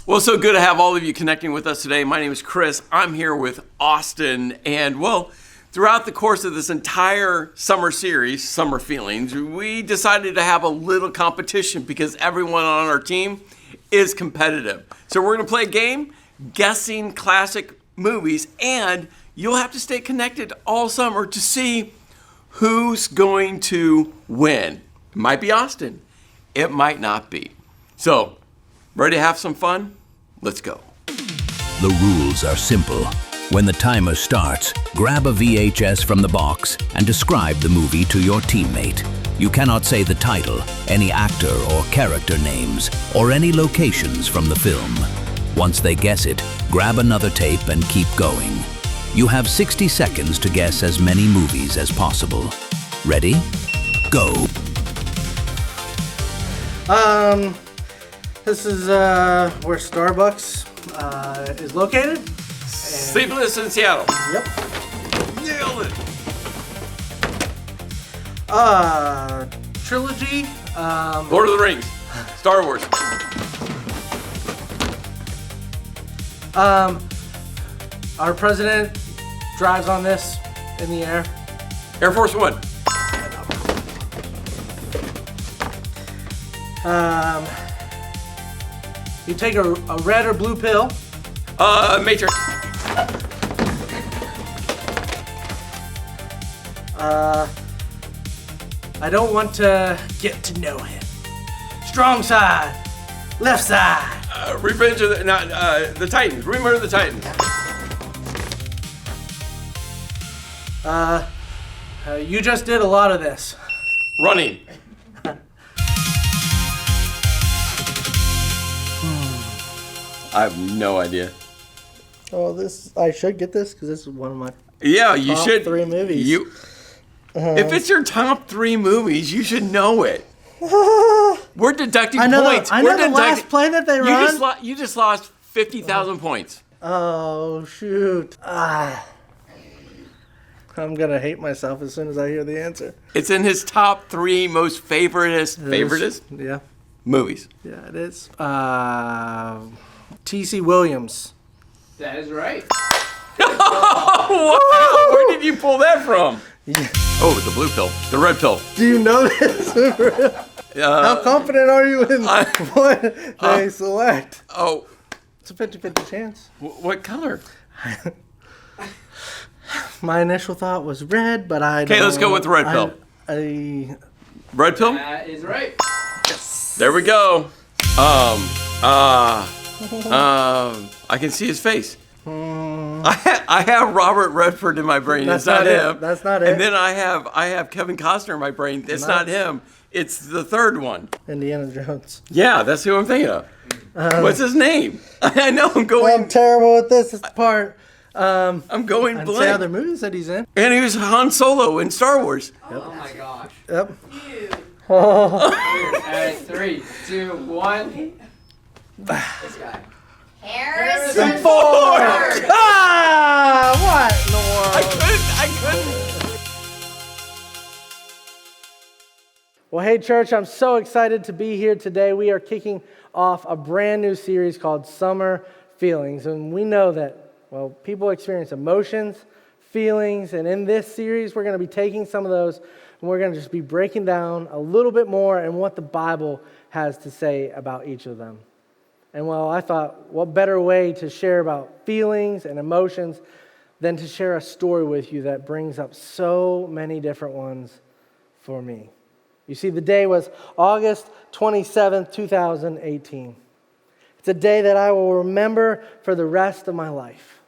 Well, so good to have all of you connecting with us today. My name is Chris. I'm here with Austin. And, well, throughout the course of this entire summer series, Summer Feelings, we decided to have a little competition because everyone on our team is competitive. So we're going to play a game, guessing classic movies, and you'll have to stay connected all summer to see who's going to win. It might be Austin. It might not be. So, ready to have some fun? Let's go. The rules are simple. When the timer starts, grab a VHS from the box and describe the movie to your teammate. You cannot say the title, any actor or character names, or any locations from the film. Once they guess it, grab another tape and keep going. You have 60 seconds to guess as many movies as possible. Ready? Go. This is where Starbucks is located. Sleepless in Seattle. Yep. Nailed it. Trilogy. Lord of the Rings. Star Wars. Our president drives on this in the air. Air Force One. You take a red or blue pill. Matrix. I don't want to get to know him. Strong side, left side. Revenge of the Titans. Remember of the Titans. You just did a lot of this. Running. I have no idea. Oh, I should get this because this is one of my Yeah, you top should. 3 movies. If it's your top 3 movies, you should know it. We're deducting points. I know the last play that they run. You just lost 50,000 points. Oh, shoot. I'm going to hate myself as soon as I hear the answer. It's in his top 3 most favoritist Yeah. movies. Yeah, it is. T.C. Williams. That is right. Wow, where did you pull that from? Yeah. Oh, the blue pill. The red pill. Do you know this? How confident are you in what they select? Oh. It's a 50-50 chance. What color? My initial thought was red, but I Okay, let's go with the red pill. Red pill? That is right. There we go. I can see his face. I have Robert Redford in my brain. That's It's not not it. him. That's not it. And then I have Kevin Costner in my brain. It's not him. It's the third one. Indiana Jones. Yeah, that's who I'm thinking of. What's his name? I know I'm going. I'm terrible at this part. I'm going And say blank. other movies that he's in. And he was Han Solo in Star Wars. Oh my gosh. Yep. Alright, 3, 2, 1. This guy. Harrison Ford. Ah, what in the world? I couldn't. Well, hey, church, I'm so excited to be here today. We are kicking off a brand new series called Summer Feelings. And we know that, well, people experience emotions, feelings, and in this series, we're going to be taking some of those and we're going to just be breaking down a little bit more and what the Bible has to say about each of them. And well, I thought, what better way to share about feelings and emotions than to share a story with you that brings up so many different ones for me. You see, the day was August 27th, 2018. It's a day that I will remember for the rest of my life.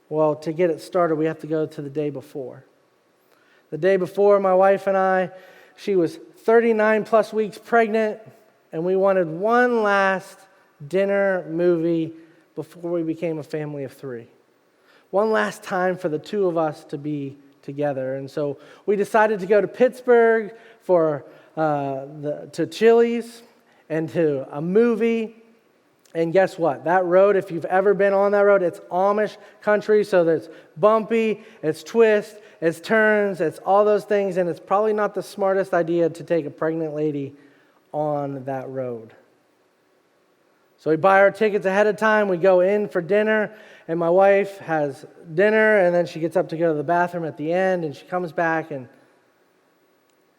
Well, to get it started, we have to go to the day before. The day before, my wife and I, she was 39 plus weeks pregnant, and we wanted one last dinner movie before we became a family of 3. One last time for the 2 of us to be together. And so we decided to go to Pittsburgh for to Chili's and to a movie. And guess what? That road, if you've ever been on that road, it's Amish country, so there's bumpy, it's twists, it's turns, it's all those things, and it's probably not the smartest idea to take a pregnant lady on that road. So we buy our tickets ahead of time. We go in for dinner, and my wife has dinner, and then she gets up to go to the bathroom at the end, and she comes back, and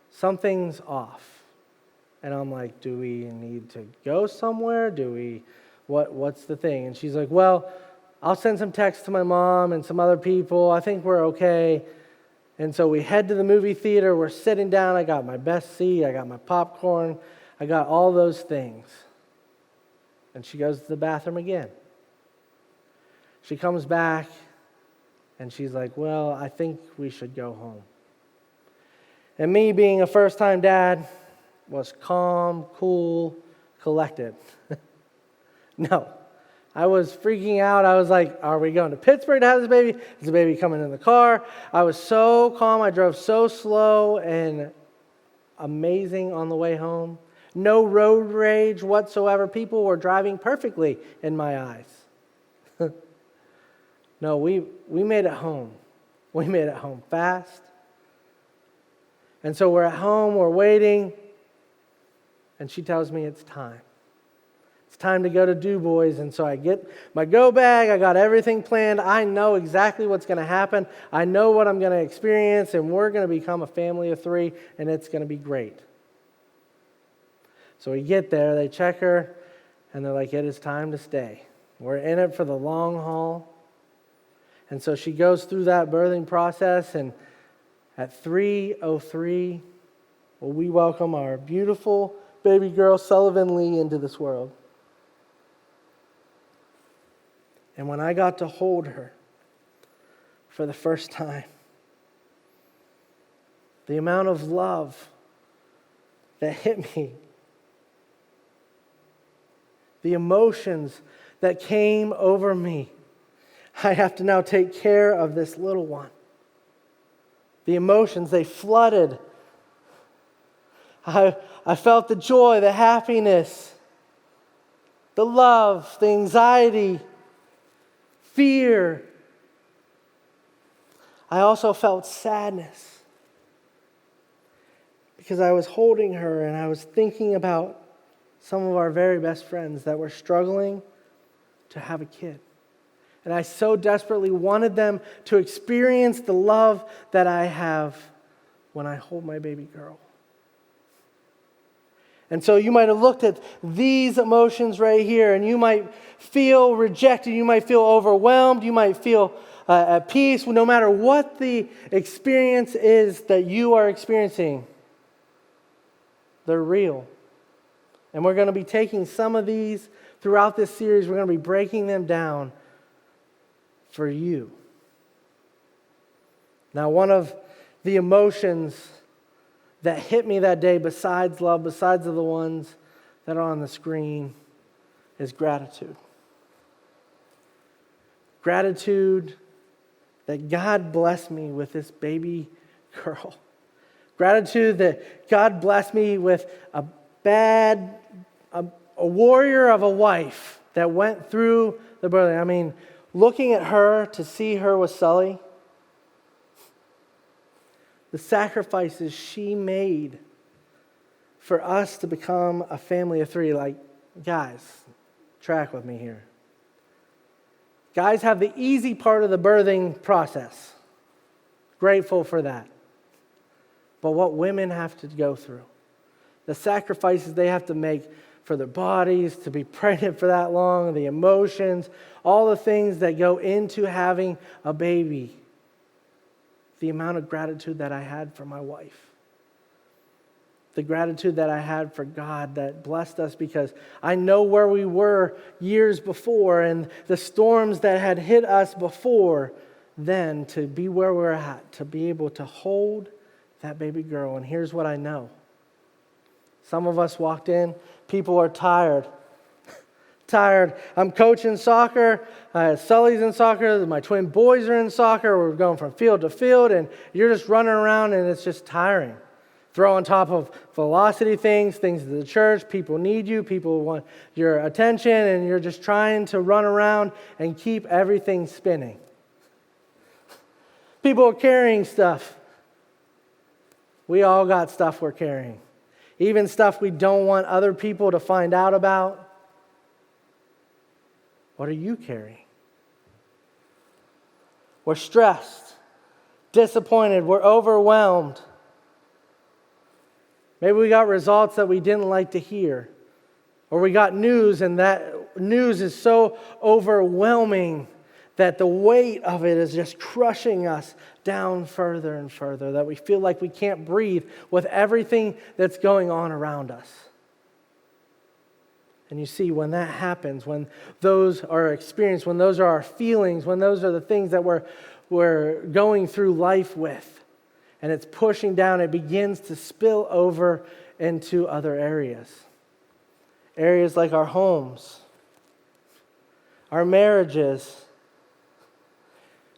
something's off. And I'm like, do we need to go somewhere? What's the thing? And she's like, well, I'll send some texts to my mom and some other people. I think we're okay. And so we head to the movie theater. We're sitting down. I got my best seat. I got my popcorn. I got all those things. And she goes to the bathroom again. She comes back, and she's like, well, I think we should go home. And me, being a first-time dad, was calm, cool, collected. No. I was freaking out. I was like, are we going to Pittsburgh to have this baby? Is the baby coming in the car? I was so calm. I drove so slow and amazing on the way home. No road rage whatsoever. People were driving perfectly in my eyes. No, we made it home. We made it home fast. And so we're at home, we're waiting, and she tells me it's time. It's time to go to Du Bois, and so I get my go bag, I got everything planned, I know exactly what's going to happen, I know what I'm going to experience, and we're going to become a family of 3, and it's going to be great. So we get there, they check her, and they're like, it is time to stay. We're in it for the long haul. And so she goes through that birthing process, and at 3:03, we welcome our beautiful baby girl, Sullivan Lee, into this world. And when I got to hold her for the first time, the amount of love that hit me, the emotions that came over me. I have to now take care of this little one. The emotions, they flooded. I felt the joy, the happiness, the love, the anxiety, fear. I also felt sadness because I was holding her and I was thinking about some of our very best friends that were struggling to have a kid. And I so desperately wanted them to experience the love that I have when I hold my baby girl. And so you might have looked at these emotions right here, and you might feel rejected, you might feel overwhelmed, you might feel at peace. No matter what the experience is that you are experiencing, they're real. And we're going to be taking some of these throughout this series. We're going to be breaking them down for you. Now, one of the emotions that hit me that day, besides love, besides of the ones that are on the screen, is gratitude. Gratitude that God blessed me with this baby girl. Gratitude that God blessed me with a warrior of a wife that went through the birthing. I mean, looking at her, to see her with Sully, the sacrifices she made for us to become a family of 3. Like, guys, track with me here. Guys have the easy part of the birthing process. Grateful for that. But what women have to go through, the sacrifices they have to make for their bodies, to be pregnant for that long, the emotions, all the things that go into having a baby. The amount of gratitude that I had for my wife. The gratitude that I had for God that blessed us, because I know where we were years before and the storms that had hit us before then, to be where we're at, to be able to hold that baby girl. And here's what I know. Some of us walked in, people are tired. Tired. I'm coaching soccer. Sully's in soccer. My twin boys are in soccer. We're going from field to field, and you're just running around, and it's just tiring. Throw on top of velocity things of the church. People need you. People want your attention, and you're just trying to run around and keep everything spinning. People are carrying stuff. We all got stuff we're carrying. Even stuff we don't want other people to find out about. What are you carrying? We're stressed, disappointed, we're overwhelmed. Maybe we got results that we didn't like to hear. Or we got news, and that news is so overwhelming that the weight of it is just crushing us down further and further, that we feel like we can't breathe with everything that's going on around us. And you see, when that happens, when those are experienced, when those are our feelings, when those are the things that we're going through life with, and it's pushing down, it begins to spill over into other areas. Areas like our homes, our marriages,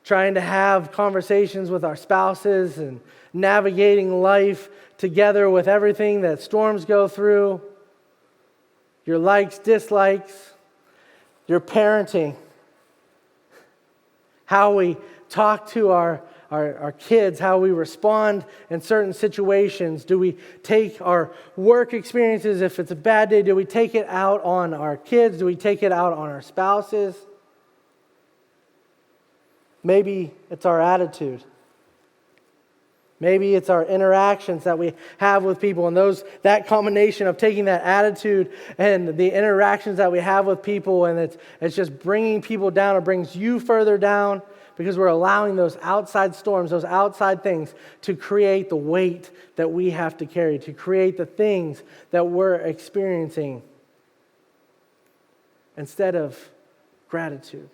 trying to have conversations with our spouses and navigating life together with everything that storms go through, your likes, dislikes, your parenting, how we talk to our kids, how we respond in certain situations. Do we take our work experiences, if it's a bad day, do we take it out on our kids? Do we take it out on our spouses? Maybe it's our attitude. Maybe it's our interactions that we have with people, and that combination of taking that attitude and the interactions that we have with people, and it's just bringing people down. It brings you further down because we're allowing those outside storms, those outside things to create the weight that we have to carry, to create the things that we're experiencing instead of gratitude.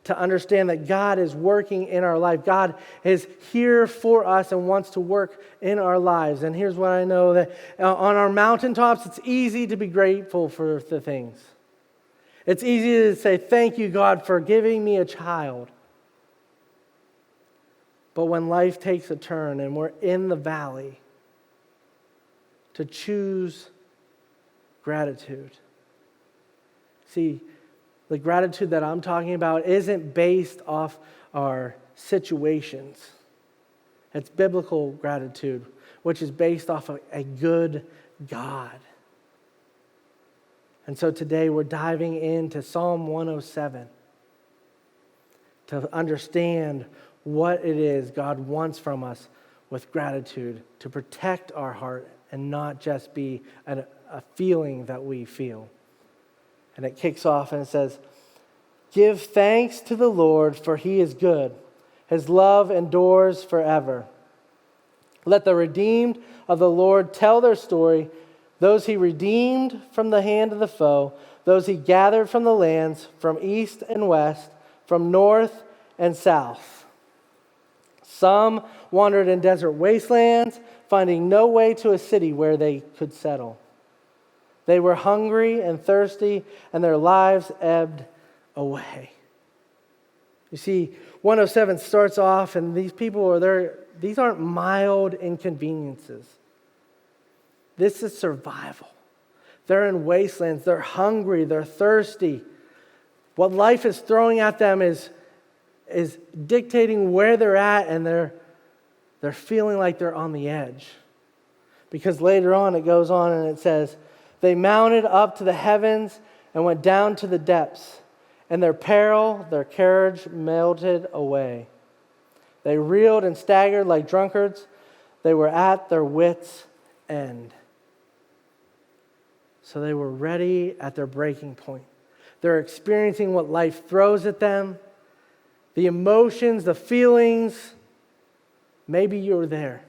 To understand that God is working in our life. God is here for us and wants to work in our lives. And here's what I know, that on our mountaintops, it's easy to be grateful for the things. It's easy to say, thank you, God, for giving me a child. But when life takes a turn and we're in the valley, to choose gratitude. See, the gratitude that I'm talking about isn't based off our situations. It's biblical gratitude, which is based off of a good God. And so today we're diving into Psalm 107 to understand what it is God wants from us with gratitude, to protect our heart and not just be a feeling that we feel. And it kicks off and it says, "Give thanks to the Lord, for he is good. His love endures forever. Let the redeemed of the Lord tell their story, those he redeemed from the hand of the foe, those he gathered from the lands, from east and west, from north and south. Some wandered in desert wastelands, finding no way to a city where they could settle. They were hungry and thirsty, and their lives ebbed away." You see, 107 starts off, and these people are there. These aren't mild inconveniences. This is survival. They're in wastelands. They're hungry. They're thirsty. What life is throwing at them is dictating where they're at, and they're feeling like they're on the edge. Because later on, it goes on and it says, "They mounted up to the heavens and went down to the depths. In their peril, their courage melted away. They reeled and staggered like drunkards. They were at their wits' end." So they were ready at their breaking point. They're experiencing what life throws at them. The emotions, the feelings. Maybe you're there.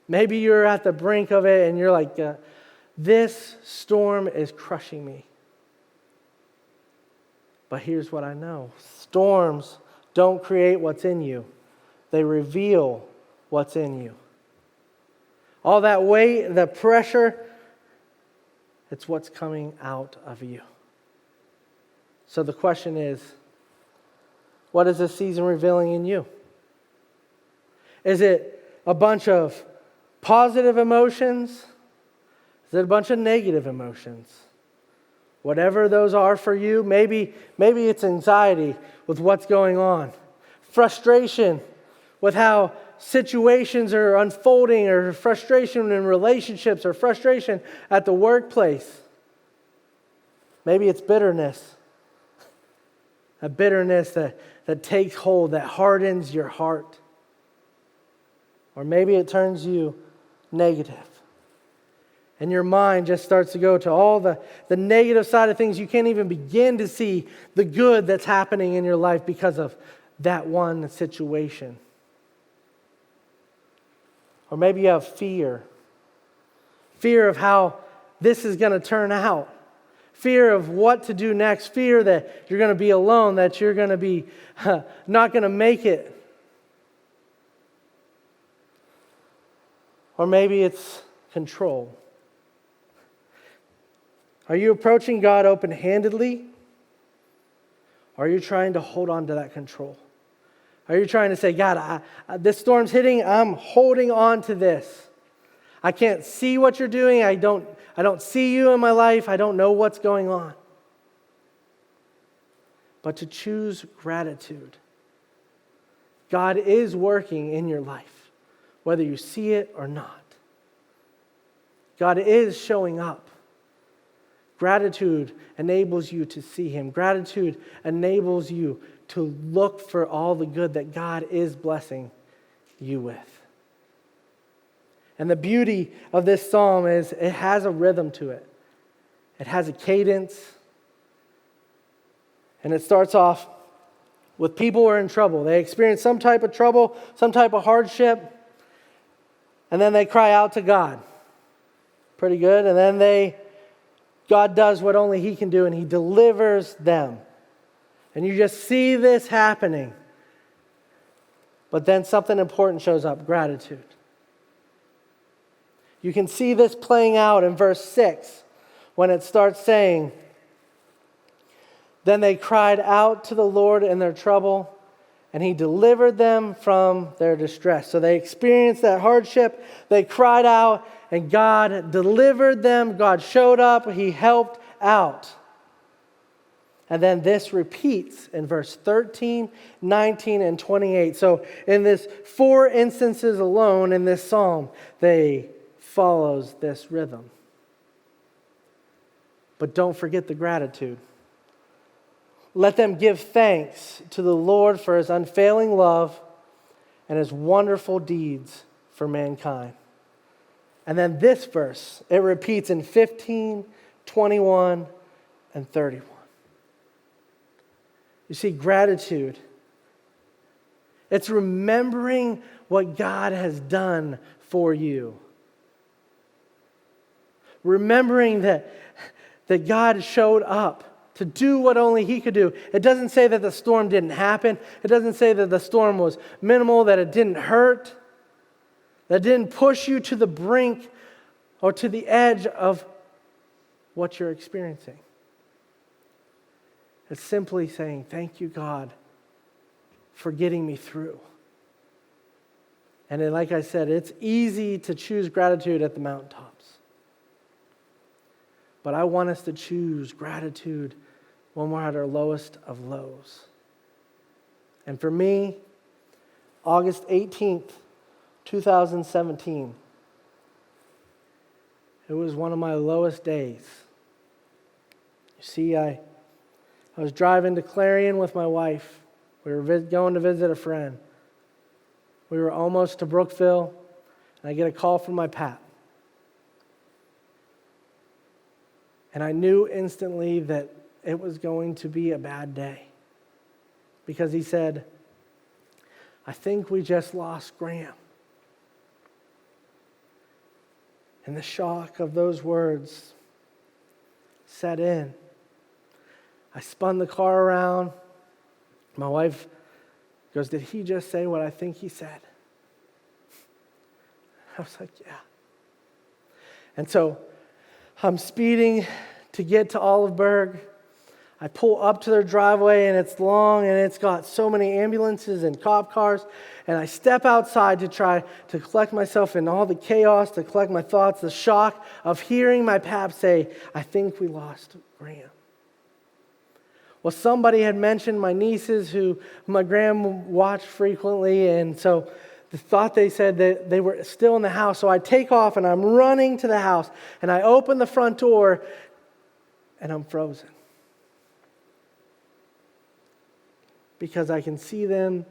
Maybe you're at the brink of it and you're like, this storm is crushing me. But here's what I know. Storms don't create what's in you. They reveal what's in you. All that weight, the pressure, it's what's coming out of you. So the question is, what is this season revealing in you? Is it a bunch of positive emotions? Is it a bunch of negative emotions? Whatever those are for you, maybe it's anxiety with what's going on, frustration with how situations are unfolding, or frustration in relationships, or frustration at the workplace. Maybe it's bitterness a bitterness that takes hold, that hardens your heart. Or maybe it turns you negative. And your mind just starts to go to all the negative side of things. You can't even begin to see the good that's happening in your life because of that one situation. Or maybe you have fear. Fear of how this is going to turn out. Fear of what to do next. Fear that you're going to be alone, that you're going to be not going to make it. Or maybe it's control. Are you approaching God open-handedly? Or are you trying to hold on to that control? Are you trying to say, God, this storm's hitting, I'm holding on to this. I can't see what you're doing. I don't see you in my life. I don't know what's going on. But to choose gratitude. God is working in your life, whether you see it or not. God is showing up. Gratitude enables you to see Him. Gratitude enables you to look for all the good that God is blessing you with. And the beauty of this psalm is it has a rhythm to it. It has a cadence. And it starts off with people who are in trouble. They experience some type of trouble, some type of hardship, and then they cry out to God. Pretty good. And then God does what only He can do, and He delivers them. And you just see this happening. But then something important shows up, gratitude. You can see this playing out in verse 6 when it starts saying, "Then they cried out to the Lord in their trouble, and He delivered them from their distress." So they experienced that hardship, they cried out, and God delivered them. God showed up, He helped out. And then this repeats in verse 13, 19, and 28. So in this 4 instances alone in this psalm, they follows this rhythm. But don't forget the gratitude. Let them give thanks to the Lord for His unfailing love and His wonderful deeds for mankind. And then this verse, it repeats in 15, 21, and 31. You see, gratitude, it's remembering what God has done for you. Remembering that God showed up to do what only He could do. It doesn't say that the storm didn't happen. It doesn't say that the storm was minimal, that it didn't hurt, that it didn't push you to the brink or to the edge of what you're experiencing. It's simply saying, thank you, God, for getting me through. And then, like I said, it's easy to choose gratitude at the mountaintops. But I want us to choose gratitude when we're at our lowest of lows. And for me, August 18th, 2017, it was one of my lowest days. You see, I was driving to Clarion with my wife. We were going to visit a friend. We were almost to Brookville, and I get a call from my pap. And I knew instantly that it was going to be a bad day. Because he said, "I think we just lost Graham." And the shock of those words set in. I spun the car around. My wife goes, "Did he just say what I think he said?" I was like, "Yeah." And so I'm speeding to get to Oliveburg. I pull up to their driveway, and it's long, and it's got so many ambulances and cop cars. And I step outside to try to collect myself in all the chaos, to collect my thoughts, the shock of hearing my pap say, "I think we lost Graham." Well, somebody had mentioned my nieces who my grandma watched frequently, and so the thought they said that they were still in the house. So I take off, and I'm running to the house, and I open the front door, and I'm frozen. because I can see them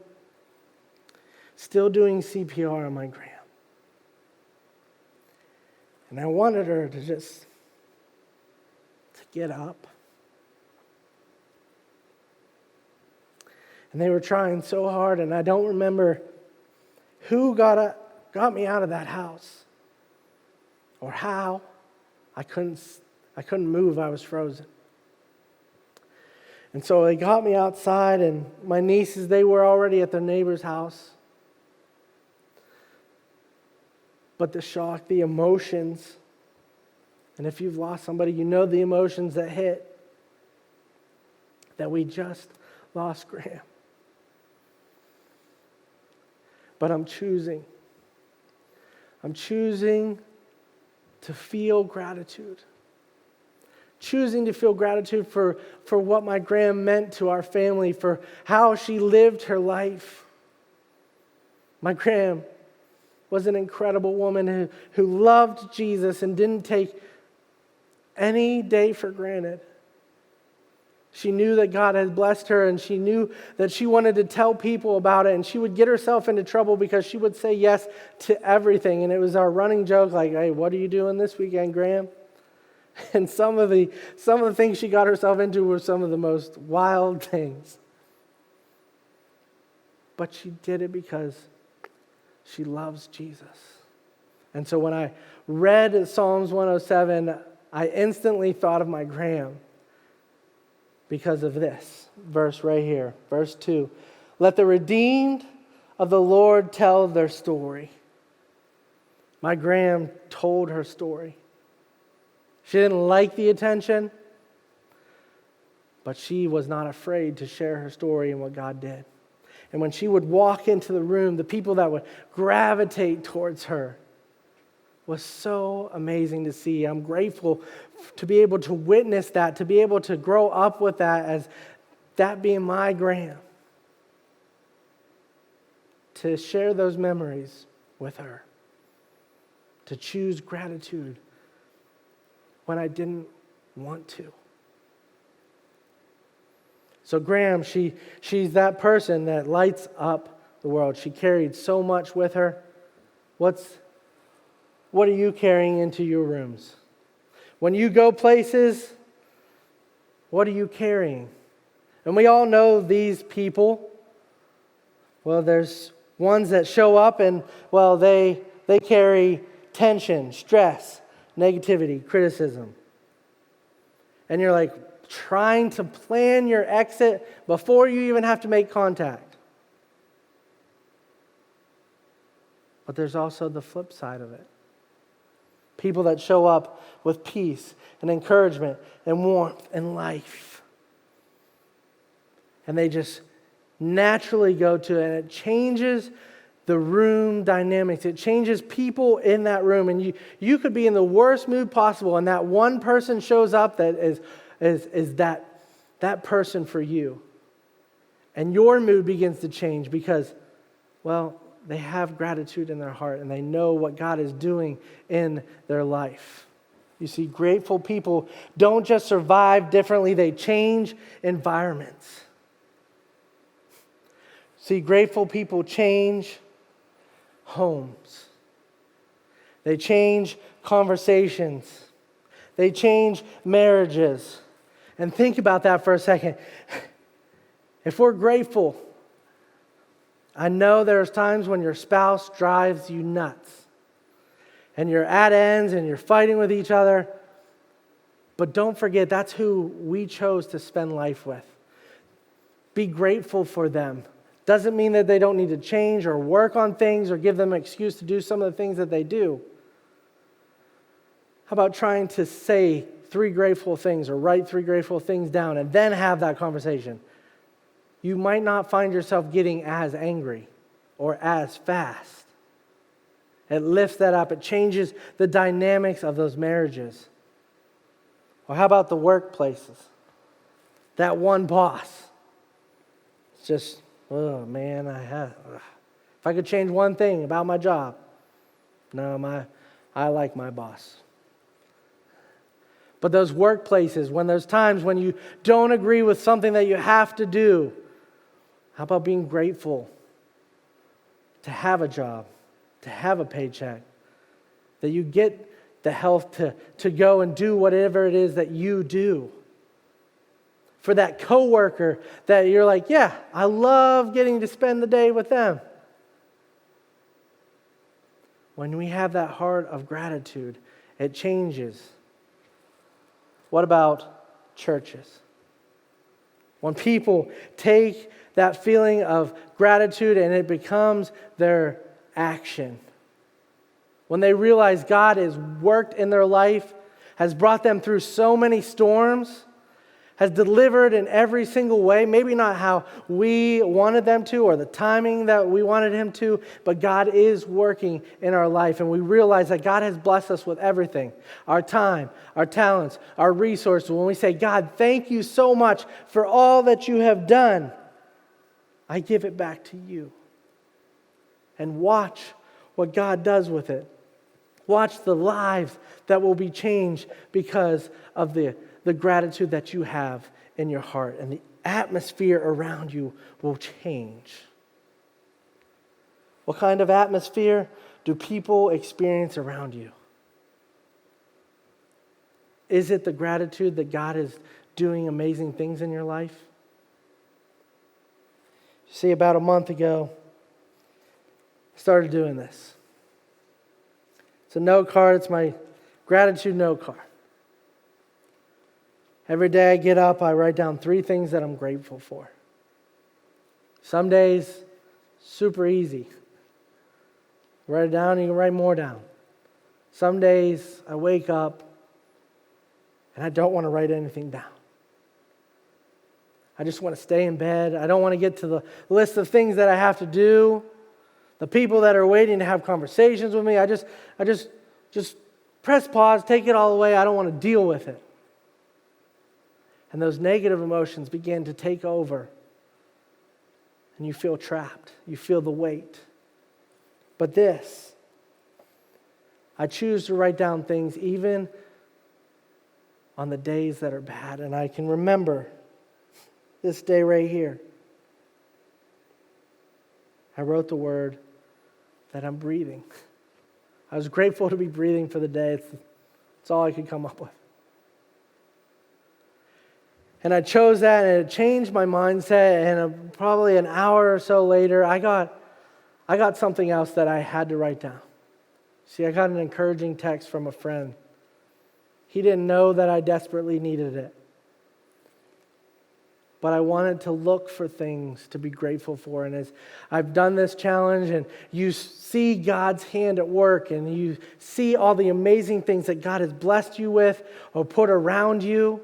still doing CPR on my Graham. And I wanted her to get up. And they were trying so hard, and I don't remember who got me out of that house or how. I couldn't move. I was frozen. And so they got me outside, and my nieces, they were already at their neighbor's house. But the shock, the emotions, and if you've lost somebody, you know the emotions that hit, that we just lost Graham. But I'm choosing to feel gratitude. Choosing to feel gratitude for what my Graham meant to our family, for how she lived her life. My Graham was an incredible woman who loved Jesus and didn't take any day for granted. She knew that God had blessed her, and she knew that she wanted to tell people about it, and she would get herself into trouble because she would say yes to everything. And it was our running joke, like, hey, what are you doing this weekend, Graham? And some of the things she got herself into were some of the most wild things. But she did it because she loves Jesus. And so when I read Psalms 107, I instantly thought of my Graham because of this verse right here, verse 2. Let the redeemed of the Lord tell their story. My Graham told her story. She didn't like the attention, but she was not afraid to share her story and what God did. And when she would walk into the room, the people that would gravitate towards her was so amazing to see. I'm grateful to be able to witness that, to be able to grow up with that as that being my Graham. To share those memories with her. To choose gratitude when I didn't want to. So Graham, she's that person that lights up the world. She carried so much with her. What are you carrying into your rooms? When you go places, what are you carrying? And we all know these people. Well, there's ones that show up and, well, they carry tension, stress, negativity, criticism. And you're like, trying to plan your exit before you even have to make contact. But there's also the flip side of it. People that show up with peace and encouragement and warmth and life. And they just naturally go to it, and it changes the room dynamics. It changes people in that room. And you could be in the worst mood possible, and that one person shows up that is that person for you. And your mood begins to change because, well, they have gratitude in their heart and they know what God is doing in their life. You see, grateful people don't just survive differently, they change environments. See, grateful people change homes. They change conversations. They change marriages. And think about that for a second. If we're grateful, I know there's times when your spouse drives you nuts. And you're at ends and you're fighting with each other. But don't forget, that's who we chose to spend life with. Be grateful for them. Doesn't mean that they don't need to change or work on things or give them an excuse to do some of the things that they do. How about trying to say 3 grateful things or write 3 grateful things down and then have that conversation? You might not find yourself getting as angry or as fast. It lifts that up. It changes the dynamics of those marriages. Or how about the workplaces? That one boss. It's just, oh man, if I could change one thing about my job. No, I like my boss. But those workplaces, when there's times when you don't agree with something that you have to do, How about being grateful to have a job, to have a paycheck, that you get the health to go and do whatever it is that you do? For that coworker that you're like, yeah, I love getting to spend the day with them. When we have that heart of gratitude, it changes. What about churches? When people take that feeling of gratitude and it becomes their action. When they realize God has worked in their life, has brought them through so many storms, has delivered in every single way, maybe not how we wanted them to or the timing that we wanted him to, but God is working in our life. And we realize that God has blessed us with everything, our time, our talents, our resources. When we say, God, thank you so much for all that you have done, I give it back to you. And watch what God does with it. Watch the lives that will be changed because of the gratitude that you have in your heart, and the atmosphere around you will change. What kind of atmosphere do people experience around you? Is it the gratitude that God is doing amazing things in your life? See, about a month ago, I started doing this. It's a note card. It's my gratitude note card. Every day I get up, I write down 3 things that I'm grateful for. Some days, super easy. Write it down, you can write more down. Some days I wake up and I don't want to write anything down. I just want to stay in bed. I don't want to get to the list of things that I have to do. The people that are waiting to have conversations with me, I just press pause, take it all away. I don't want to deal with it. And those negative emotions begin to take over. And you feel trapped. You feel the weight. But this, I choose to write down things even on the days that are bad. And I can remember this day right here. I wrote the word that I'm breathing. I was grateful to be breathing for the day. It's all I could come up with. And I chose that, and it changed my mindset. And probably an hour or so later, I got something else that I had to write down. See, I got an encouraging text from a friend. He didn't know that I desperately needed it. But I wanted to look for things to be grateful for. And as I've done this challenge, and you see God's hand at work, and you see all the amazing things that God has blessed you with or put around you,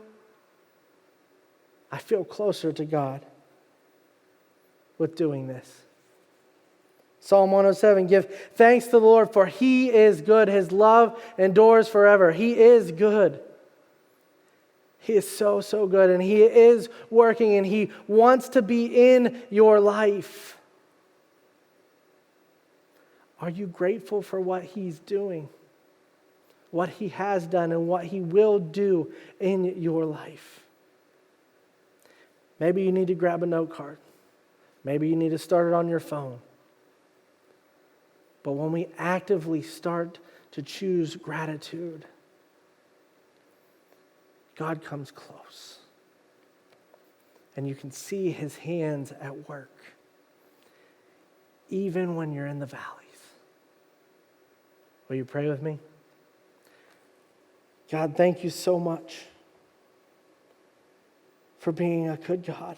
I feel closer to God with doing this. Psalm 107, give thanks to the Lord, for He is good. His love endures forever. He is good. He is so, so good, and He is working, and He wants to be in your life. Are you grateful for what He's doing, what He has done, and what He will do in your life? Maybe you need to grab a note card. Maybe you need to start it on your phone. But when we actively start to choose gratitude, God comes close. And you can see His hands at work, even when you're in the valleys. Will you pray with me? God, thank you so much for being a good God,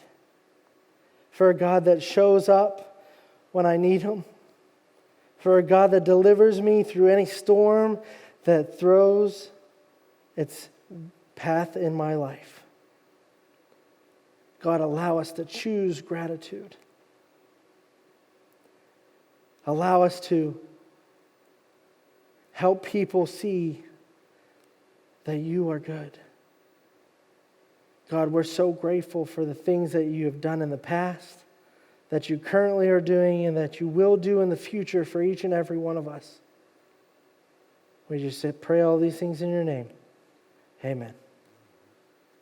for a God that shows up when I need Him, for a God that delivers me through any storm that throws its path in my life. God, allow us to choose gratitude. Allow us to help people see that you are good. God, we're so grateful for the things that you have done in the past, that you currently are doing, and that you will do in the future for each and every one of us. We just pray all these things in your name. Amen.